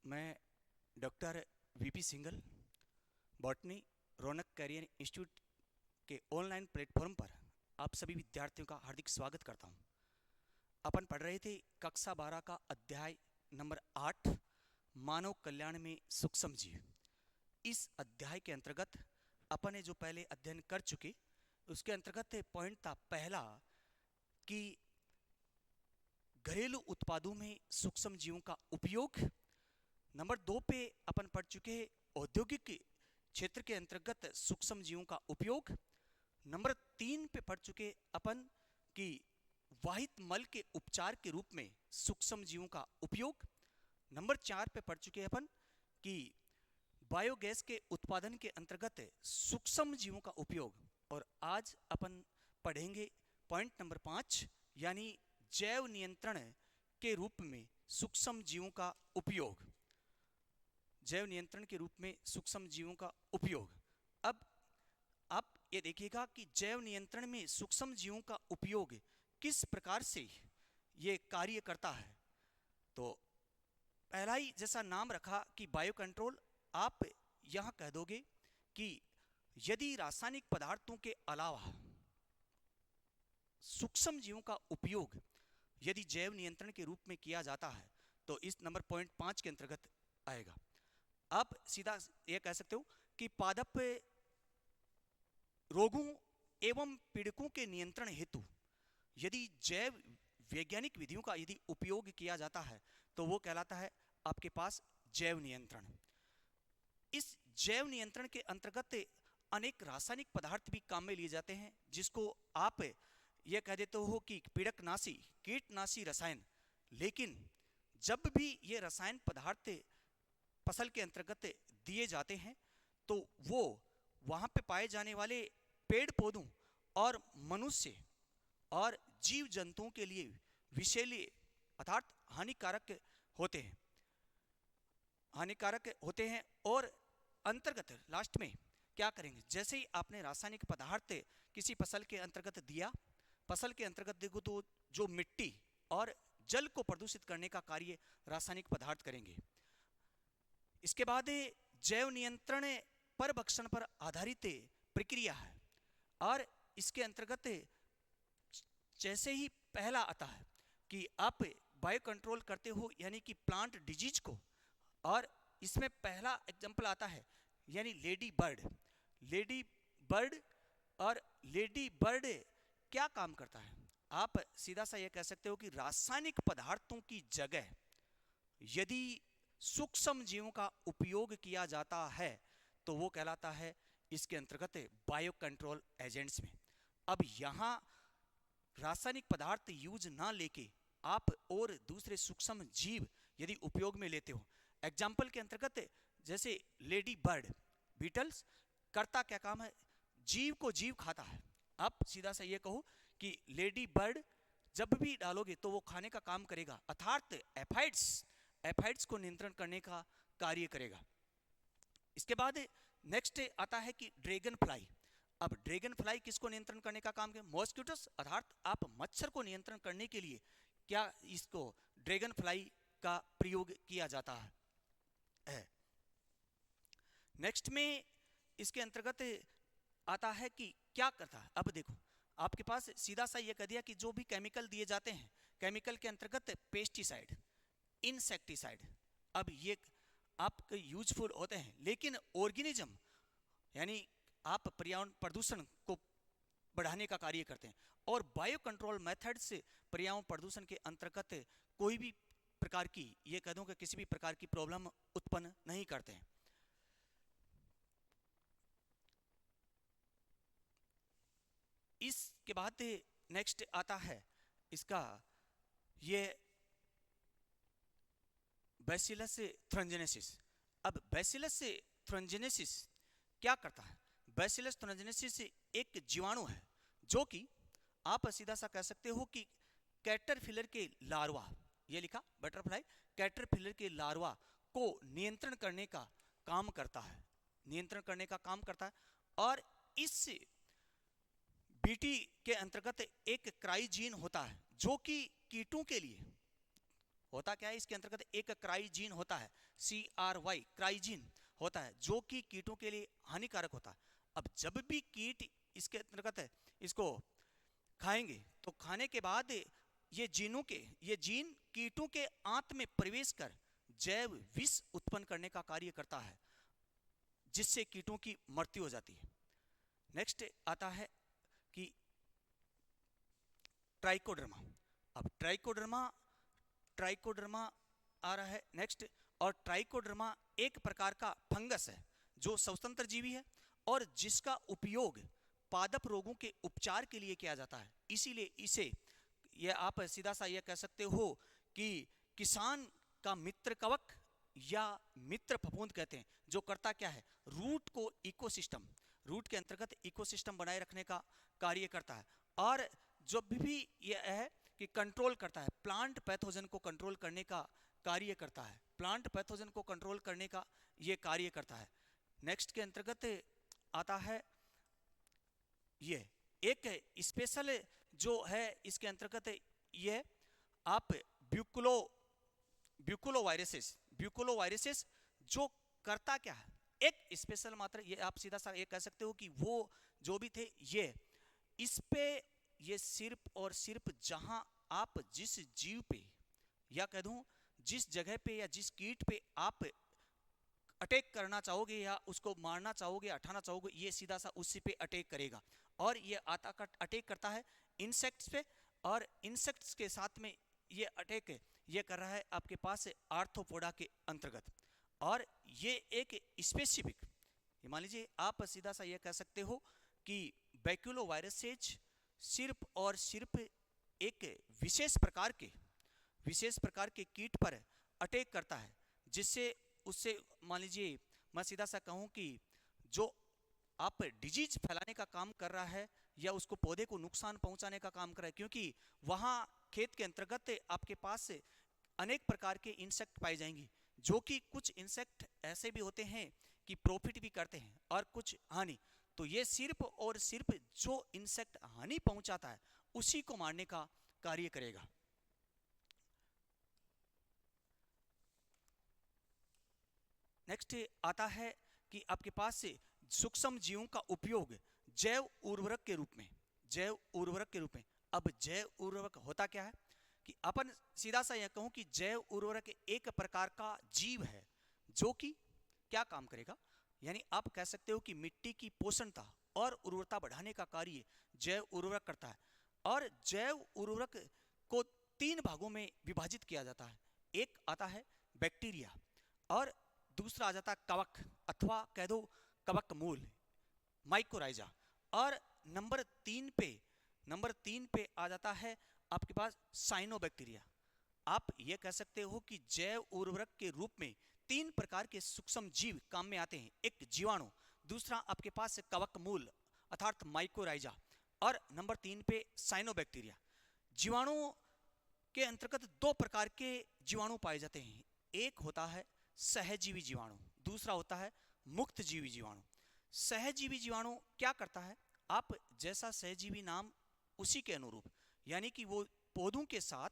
मैं doctor VP Singhal botany रौनक career institute के online platform पर आप सभी विद्यार्थियों का हार्दिक स्वागत करता हूं। अपन पढ़ रहे थे कक्षा 12 का अध्याय नंबर 8 मानव कल्याण में सूक्ष्म जीव। इस अध्याय के अंतर्गत अपन ने जो पहले अध्ययन कर चुके उसके अंतर्गत पॉइंट था पहला कि घरेलू उत्पादों में सूक्ष्म जीवों का उपयोग। नंबर 2 पे अपन पढ़ चुके हैं औद्योगिक क्षेत्र के अंतर्गत सूक्ष्म जीवों का उपयोग। नंबर 3 पे पढ़ चुके अपन कि वाहित मल के उपचार के रूप में सूक्ष्म जीवों का उपयोग। नंबर 4 पे पढ़ चुके अपन कि बायोगैस के उत्पादन के अंतर्गत सूक्ष्म जीवों का उपयोग। और आज अपन पढ़ेंगे पॉइंट नंबर 5 यानी जैव नियंत्रण के रूप में सूक्ष्म जीवों का उपयोग। जैव नियंत्रण के रूप में सूक्ष्म जीवों का उपयोग। अब आप ये देखिएगा कि जैव नियंत्रण में सूक्ष्म जीवों का उपयोग किस प्रकार से ये कार्य करता है। तो पहला ही जैसा नाम रखा कि बायो कंट्रोल, आप यहां कह दोगे कि यदि रासायनिक पदार्थों के अलावा सूक्ष्म जीवों का उपयोग यदि जैव नियंत्रण के रूप में किया जाता है तो इस नंबर पॉइंट 5 के अंतर्गत आएगा। आप सीधा यह कह सकते हो कि पादप रोगों एवं पीड़कों के नियंत्रण हेतु यदि जैव वैज्ञानिक विधियों का यदि उपयोग किया जाता है तो वो कहलाता है आपके पास जैव नियंत्रण। इस जैव नियंत्रण के अंतर्गत अनेक रासायनिक पदार्थ भी काम में लिए जाते हैं जिसको आप यह कह देते हो कि पीड़कनाशी कीटनाशी रसायन। लेकिन जब भी ये रसायन पदार्थ फसल के अंतर्गत दिए जाते हैं तो वो वहां पे पाए जाने वाले पेड़ पौधों और मनुष्य और जीव जंतुओं के लिए विषैले अर्थात हानिकारक होते हैं। और अंतर्गत लास्ट में क्या करेंगे, जैसे ही आपने रासायनिक पदार्थ किसी फसल के अंतर्गत दिया, फसल के अंतर्गत देखो तो जो मिट्टी और जल को प्रदूषित करने का कार्य रासायनिक पदार्थ करेंगे। इसके बाद जैव नियंत्रण परभक्षण पर आधारित प्रक्रिया है और इसके अंतर्गत जैसे ही पहला आता है कि आप बायो कंट्रोल करते हो यानी कि प्लांट डिजीज को, और इसमें पहला एग्जांपल आता है यानी लेडी बर्ड। और लेडी बर्ड क्या काम करता है, आप सीधा सा यह कह सकते हो कि रासायनिक पदार्थों की जगह यदि सूक्ष्म जीवों का उपयोग किया जाता है तो वो कहलाता है इसके अंतर्गत बायो कंट्रोल एजेंट्स में। अब यहां रासायनिक पदार्थ यूज ना लेके आप और दूसरे सूक्ष्म जीव यदि उपयोग में लेते हो, एग्जाम्पल के अंतर्गत जैसे लेडी बर्ड बीटल्स करता क्या काम है, जीव को जीव खाता है। आप सीधा सा ये कहो कि लेडी बर्ड जब भी डालोगे तो वो खाने का काम करेगा अर्थात एफाइड्स को नियंत्रण करने का कार्य करेगा। इसके बाद नेक्स्ट आता है कि ड्रैगन फ्लाई। अब ड्रैगन फ्लाई किसको नियंत्रण करने का काम करे, मॉस्किटोस अर्थात आप मच्छर को नियंत्रण करने के लिए क्या इसको ड्रैगन फ्लाई का प्रयोग किया जाता है। नेक्स्ट में इसके अंतर्गत आता है कि क्या करता है। अब देखो आपके पास सीधा सा ये कह दिया कि जो भी केमिकल दिए जाते हैं, केमिकल के अंतर्गत पेस्टिसाइड इंसेक्टिसाइड, अब ये आपके यूजफुल होते हैं लेकिन ऑर्गेनिज्म यानी आप पर्यावरण प्रदूषण को बढ़ाने का कार्य करते हैं। और बायो कंट्रोल मेथड से पर्यावरण प्रदूषण के अंतर्गत कोई भी प्रकार की ये कह दूं कि किसी भी प्रकार की प्रॉब्लम उत्पन्न नहीं करते हैं। इसके बाद नेक्स्ट आता है इसका ये बैसिलस थ्रंजेनेसिस। अब बैसिलस थ्रंजेनेसिस क्या करता है, बैसिलस थ्रंजेनेसिस एक जीवाणु है जो कि आप सीधा सा कह सकते हो कि कैटरपिलर के लार्वा, ये लिखा बटरफ्लाई, कैटरपिलर के लार्वा को नियंत्रण करने का काम करता है। और इस बीटी के अंतर्गत एक क्राइजीन होता है जो कि कीटों के लिए होता क्या है, इसके अंतर्गत एक क्राइजीन होता है, CRY क्राइजीन होता है, जो कि कीटों के लिए हानिकारक होता है। अब जब भी कीट इसके अंतर्गत इसको खाएंगे तो खाने के बाद ये जीन कीटों के आंत में प्रवेश कर जैव विष उत्पन्न करने का कार्य करता है, जिससे कीटों की मृत्यु हो जाती है। नेक्स्ट आता है कि ट्राइकोडर्मा। अब ट्राइकोडर्मा आ रहा है नेक्स्ट। और ट्राइकोडर्मा एक प्रकार का फंगस है जो स्वतंत्र जीवी है और जिसका उपयोग पादप रोगों के उपचार के लिए किया जाता है। इसीलिए इसे ये आप सीधा सा ये कह सकते हो कि किसान का मित्र कवक या मित्र फफूंद कहते हैं, जो करता क्या है, रूट को इकोसिस्टम, रूट के अंतर्गत इकोसिस्टम बनाए रखने का कार्य करता है। और जो भी यह है कि कंट्रोल करता है, प्लांट पैथोजन को कंट्रोल करने का कार्य करता है, प्लांट पैथोजन को कंट्रोल करने का ये कार्य करता है। नेक्स्ट के अंतर्गत आता है ये एक स्पेशल जो है, इसके अंतर्गत ये आप ब्यूकोलोवायरसेस जो करता क्या है, एक स्पेशल मात्रा, ये आप सीधा सा ये कह सकते हो कि वो जो भी थे ये इस पे ये सिर्फ और सिर्फ जहां आप जिस जीव पे या कह दूं जिस जगह पे या जिस कीट पे आप अटैक करना चाहोगे या उसको मारना चाहोगे, हटाना चाहोगे, ये सीधा सा उसी पे अटैक करेगा। और ये अटैक करता है इंसेक्ट्स पे, और इंसेक्ट्स के साथ में ये अटैक ये कर रहा है आपके पास आर्थ्रोपोडा के अंतर्गत। और ये एक स्पेसिफिक, मान लीजिए आप सीधा सा ये कह सकते हो कि बैक्यूलोवायरसेज सिर्फ और सिर्फ एक विशेष प्रकार के कीट पर अटैक करता है, जिससे उससे मान लीजिए मैं सीधा सा कहूं कि जो आप डिजीज फैलाने का काम कर रहा है या उसको पौधे को नुकसान पहुंचाने का काम कर रहा है, क्योंकि वहां खेत के अंतर्गत आपके पास अनेक प्रकार के इंसेक्ट पाए जाएंगे, जो कि कुछ इंसेक्ट ऐसे भी होते हैं कि प्रॉफिट भी करते हैं और कुछ हानि। तो ये सिर्फ और सिर्फ जो इंसेक्ट हानि पहुंचाता है उसी को मारने का कार्य करेगा। नेक्स्ट आता है कि आपके पास सूक्ष्म जीवों का उपयोग जैव उर्वरक के रूप में। अब जैव उर्वरक होता क्या है कि अपन सीधा सा यह कहूं कि जैव उर्वरक एक प्रकार का जीव है जो कि क्या काम करेगा, यानी आप कह सकते हो कि मिट्टी की पोषणता और उर्वरता बढ़ाने का कार्य जैव उर्वरक करता है। और जैव उर्वरक को 3 भागों में विभाजित किया जाता है। एक आता है बैक्टीरिया, और दूसरा आ जाता है कवक अथवा कह दो कवक मूल माइकोराइजा, और नंबर 3 पे आ जाता है आपके पास साइनोबैक्टीरिया। आप ये कह सकते हो कि जैव उर्वरक के रूप में 3 प्रकार के सूक्ष्म जीव काम में आते हैं। एक जीवाणु, दूसरा आपके पास कवक मूल अर्थात माइकोराइजा, और नंबर 3 पे साइनोबैक्टीरिया। जीवाणु के अंतर्गत 2 प्रकार के जीवाणु पाए जाते हैं। एक होता है सहजीवी जीवाणु, दूसरा होता है मुक्त जीवी जीवाणु। सहजीवी जीवाणु क्या करता है, आप जैसा सहजीवी नाम उसी के अनुरूप, यानी कि वो पौधों के साथ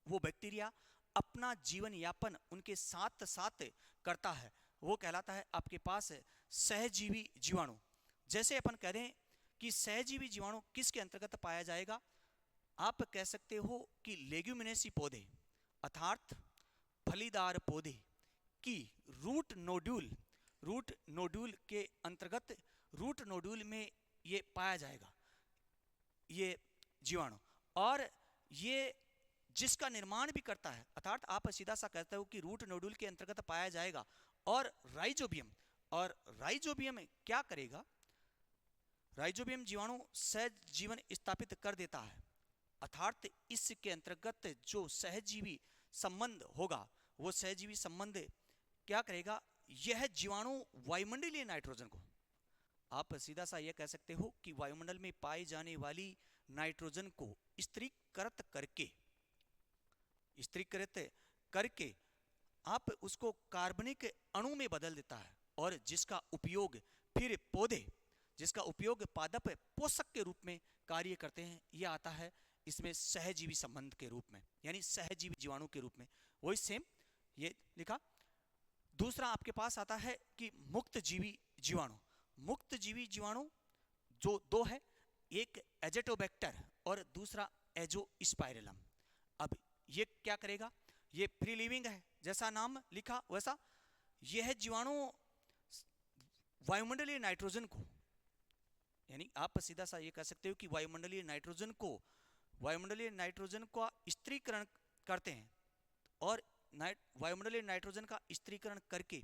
वो बैक्टीरिया अपना जीवन यापन उनके साथ साथ करता है, वो कहलाता है आपके पास सहजीवी जीवाणु। जैसे अपन कह रहे हैं कि सहजीवी जीवाणु किसके अंतर्गत पाया जाएगा, आप कह सकते हो कि लेग्यूमिनेसी पौधे अर्थात फलीदार पौधे की रूट नोड्यूल के अंतर्गत, रूट नोड्यूल में ये पाया जाएगा ये जीवाणु, और ये जिसका निर्माण भी करता है, अर्थात आप सीधा सा कहते हो कि रूट नोड्यूल के अंतर्गत पाया जाएगा। और राइजोबियम क्या करेगा, राइजोबियम जीवाणु सहज जीवन स्थापित कर देता है, अर्थात इसके अंतर्गत जो सहजीवी संबंध होगा वो सहजीवी संबंध क्या करेगा, यह जीवाणु वायुमंडलीय नाइट्रोजन को, आप सीधा सा यह कह सकते हो कि वायुमंडल में पाई जाने वाली नाइट्रोजन को स्थिरीकृत करके आप उसको कार्बनिक अणु में बदल देता है, और जिसका उपयोग पादप पोषक के रूप में कार्य करते हैं। यह आता है इसमें सहजीवी संबंध के रूप में, यानी सहजीवी जीवाणु के रूप में, वही सेम ये लिखा। दूसरा आपके पास आता है कि मुक्त जीवी जीवाणु। मुक्त जीवी जीवाणु जो दो है, एक एजेटोबैक्टर और दूसरा एजोस्पाइरलम। अब ये क्या करेगा, ये फ्री लिविंग है, जैसा नाम लिखा वैसा। यह जीवाणु वायुमंडलीय नाइट्रोजन को, यानी आप सीधा सा ये कह सकते हो कि वायुमंडलीय नाइट्रोजन का स्त्रीकरण करते हैं, और वायुमंडलीय नाइट्रोजन का स्त्रीकरण करके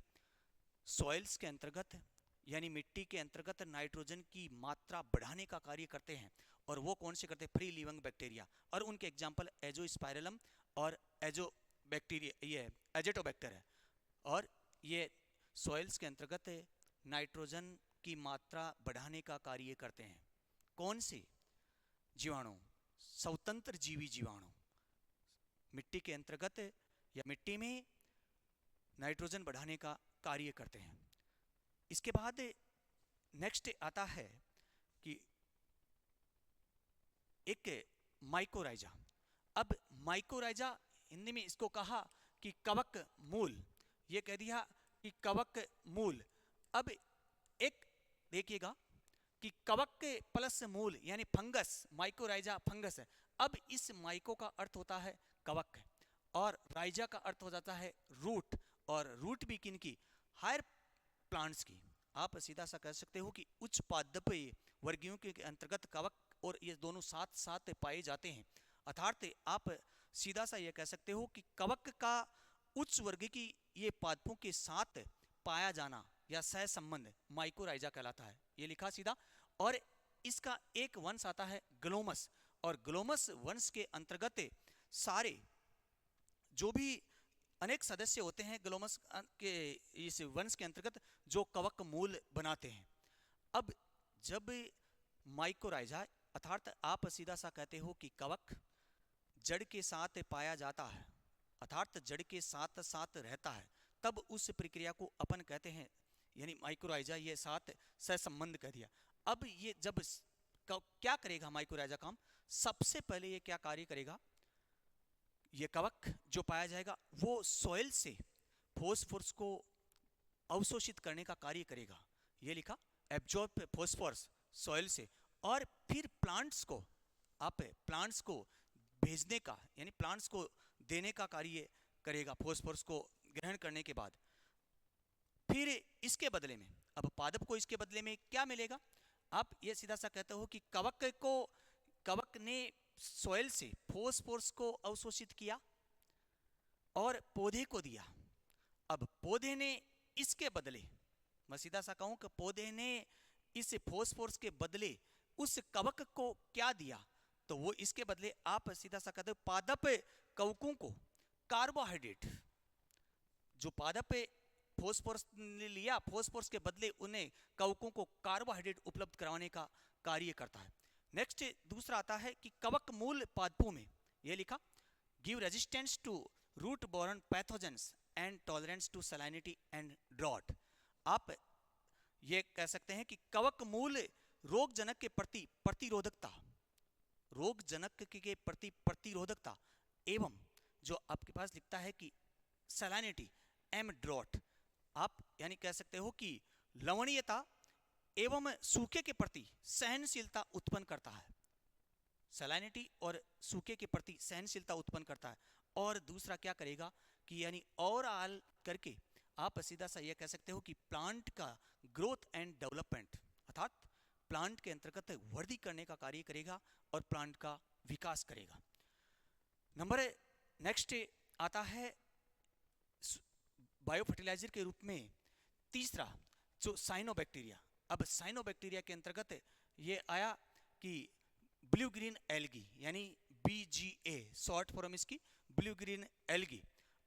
सॉइल्स के अंतर्गत, यानी मिट्टी के अंतर्गत नाइट्रोजन की मात्रा बढ़ाने का कार्य करते हैं। और वो कौन से करते हैं, फ्री लिविंग बैक्टीरिया, और उनके एग्जाम्पल एजोस्पाइरलम और ये एजेटोबैक्टर है। और ये सॉइल्स के अंतर्गत नाइट्रोजन की मात्रा बढ़ाने का कार्य करते हैं। कौन से जीवाणु, स्वतंत्र जीवी जीवाणु, मिट्टी के अंतर्गत या मिट्टी में नाइट्रोजन बढ़ाने का कार्य करते हैं। इसके बाद नेक्स्ट आता है कि एक माइकोराइजा। अब माइकोराइजा हिंदी में इसको कहा कि कवक मूल, ये कह दिया कि कवक मूल। अब एक देखिएगा कि कवक के प्लस मूल यानी फंगस, माइकोराइजा फंगस है। अब इस माइको का अर्थ होता है कवक, और राइजा का अर्थ हो जाता है रूट, और रूट भी किन की, हायर प्लांट्स की। आप सीधा सा कह सकते हो कि उच्च पादपीय वर्गीयों के अंतर्गत कवक और ये दोनों साथ साथ पाए जाते हैं। अर्थात आप सीधा सा ये कह सकते हो कि कवक का उच्च वर्ग की ये पादपों के साथ पाया जाना या सह संबंध माइकोराइजा कहलाता है, ये लिखा सीधा। और इसका एक वंश आता है ग्लोमस, और ग्लोमस वंश के अंतर्गत सारे जो भी अनेक सदस्य होते हैं ग्लोमस के इस वंश के अंतर्गत, जो कवक मूल बनाते हैं। अब जब माइकोराइजा, अर्थात आप सीधा सा कहते हो कि कवक जड़ के साथ पाया जाता है, अर्थात जड़ के साथ साथ रहता है, तब उस प्रक्रिया को अपन कहते हैं, यानी माइकोराइजा ये साथ सहसंबंध कह दिया। अब ये जब क्या करेगा माइकोराइजा काम, सबसे पहले ये क्या कार्य करेगा, ये कवक जो पाया जाएगा वो सॉइल से फॉस्फोरस को अवशोषित करने का कार्य करेगा, ये लिखा, एब्जॉर्ब फॉस्फोरस सॉइल से, और फिर प्लांट्स को भेजने का, यानी प्लांट्स को देने का कार्य करेगा फॉस्फोरस को ग्रहण करने के बाद। फिर इसके बदले में, अब पादप को इसके बदले में क्या मिलेगा, आप ये सीधा सा कहते हो कि कवक ने सॉइल से फॉस्फोरस को अवशोषित किया और पौधे को दिया। अब पौधे ने इसके बदले, मैं सीधा सा कहूं कि पौधे ने इस फॉस्फोरस के बदले उस कवक को क्या दिया, तो वो इसके बदले आप सीधा सा कहते हो पादप कवकों को कार्बोहाइड्रेट, जो पादप फॉस्फोरस ने लिया, फॉस्फोरस के बदले उन्हें कवकों को कार्बोहाइड्रेट उपलब्ध कराने का कार्य करता है। नेक्स्ट दूसरा आता है कि कवक मूल पादपों में, ये लिखा, give resistance to root borne pathogens and tolerance to salinity and drought. आप ये कह सकते हैं कि कवक मूल रोगजनक के प्रति प्रतिरोधकता, एवं जो आपके पास लिखता है कि सलाइनिटी एम ड्रॉट, आप यानी कह सकते हो कि लवणीयता एवं सूखे के प्रति सहनशीलता उत्पन्न करता है, सलाइनिटी और सूखे के प्रति सहनशीलता उत्पन्न करता है। और दूसरा क्या करेगा कि यानी ओवरऑल करके आप सीधा सा यह कह सकते हो कि प्लांट का ग्रोथ एंड डेवलपमेंट, अर्थात प्लांट के अंतर्गत वृद्धि करने का कार्य करेगा और प्लांट का विकास करेगा। नंबर नेक्स्ट आता है बायो फर्टिलाइजर के रूप में तीसरा, जो साइनोबैक्टीरिया। अब साइनोबैक्टीरिया के अंतर्गत ये आया कि ब्लू ग्रीन एल्गी, यानी BGA शॉर्ट फॉर्म इसकी, ब्लू ग्रीन एल्गी।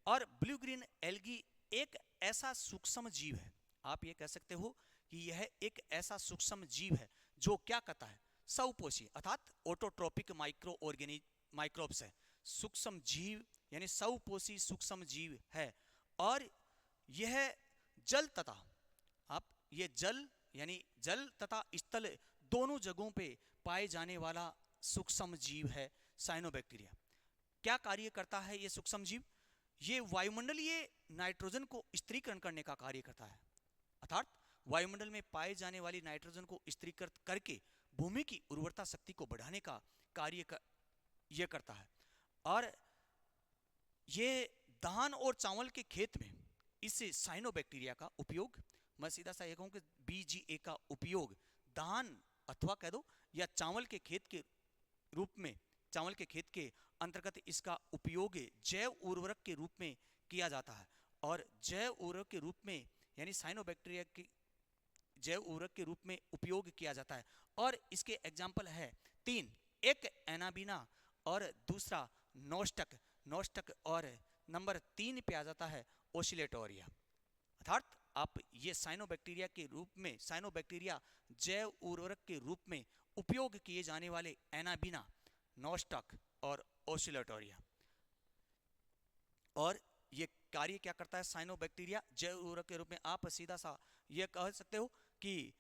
और ब्लू ग्रीन एल्गी एक ऐसा सूक्ष्म जीव है, आप ये कह सकते हो कि यह एक ऐसा सूक्ष्म जीव है जो क्या करता है, स्वपोषी, अर्थात ऑटोट्रोपिक माइक्रोब्स है, सूक्ष्म जीव यानी स्वपोषी सूक्ष्म जीव है। और यह जल तथा, आप ये जल यानी जल तथा स्थल दोनों जगहों पे पाए जाने वाला सूक्ष्म जीव है, साइनोबैक्टीरिया। क्या कार्य करता है ये सूक्ष्म जीव? ये वायुमंडलीय नाइट्रोजन को स्थिरीकरण करने का कार्य करता है, अर्थात वायुमंडल में पाए जाने वाली नाइट्रोजन को स्थिरीकृत करके भूमि की उर्वरता शक्ति को बढ़ाने का कार्य यह करता है। और ये धान और चावल के खेत में इस साइनोबैक्टीरिया का उपयोग, मैं सीधा सा ये कहूं कि बीजीए का उपयोग धान अथवा कह दो या चावल के खेत के रूप में, चावल के खेत के अंतर्गत इसका उपयोग जैव उर्वरक के रूप में किया जाता है। और जैव उर्वरक के रूप में यानी साइनोबैक्टीरिया की जैव उर्वरक के रूप में उपयोग किया जाता है। और इसके एग्जाम्पल है 3, एक एनाबीना और दूसरा नोस्टक, और नंबर 3 पे आ जाता है ओसिलेटोरिया। अर्थात आप ये साइनोबैक्टीरिया के रूप में, साइनोबैक्टीरिया जैव उर्वरक के रूप में उपयोग किए जाने वाले एनाबीना, नोस्टक और ओसिलेटोरिया। और ये कार्य क्या करता है साइनोबैक्टीरिया जैव उर्वरक के रूप में? आप सीधा सा ये कह सकते हो कि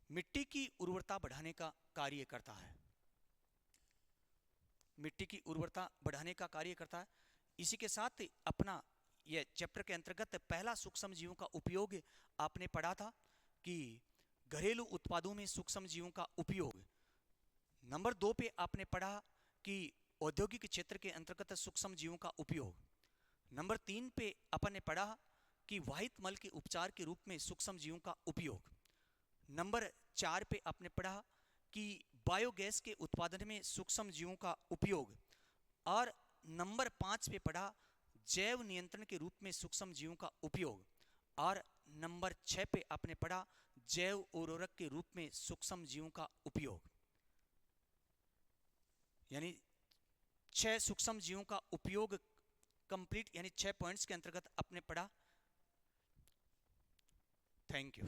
मिट्टी की उर्वरता बढ़ाने का कार्य करता है, मिट्टी की उर्वरता बढ़ाने का कार्य करता है। इसी के साथ अपना ये चैप्टर के अंतर्गत पहला सूक्ष्म जीवों का उपयोग आपने पढ़ा था कि घरेलू उत्पादों में सूक्ष्म जीवों का उपयोग। नंबर 2 पे आपने पढ़ा कि औद्योगिक क्षेत्र के अंतर्गत सूक्ष्म जीवों का उपयोग। नंबर 3 पे अपन ने पढ़ा कि वाहित मल के उपचार के रूप में सूक्ष्म जीवों का उपयोग। नंबर 4 पे आपने पढ़ा कि बायोगैस के उत्पादन में सूक्ष्म जीवों का उपयोग। और नंबर 5 पे पढ़ा जैव नियंत्रण के रूप में सूक्ष्म जीवों का उपयोग। और नंबर 6 पे आपने पढ़ा जैव उर्वरक के रूप में सूक्ष्म जीवों का उपयोग। यानी 6 सूक्ष्म जीवों का उपयोग कंप्लीट, यानी 6 पॉइंट्स के अंतर्गत आपने पढ़ा। Thank you.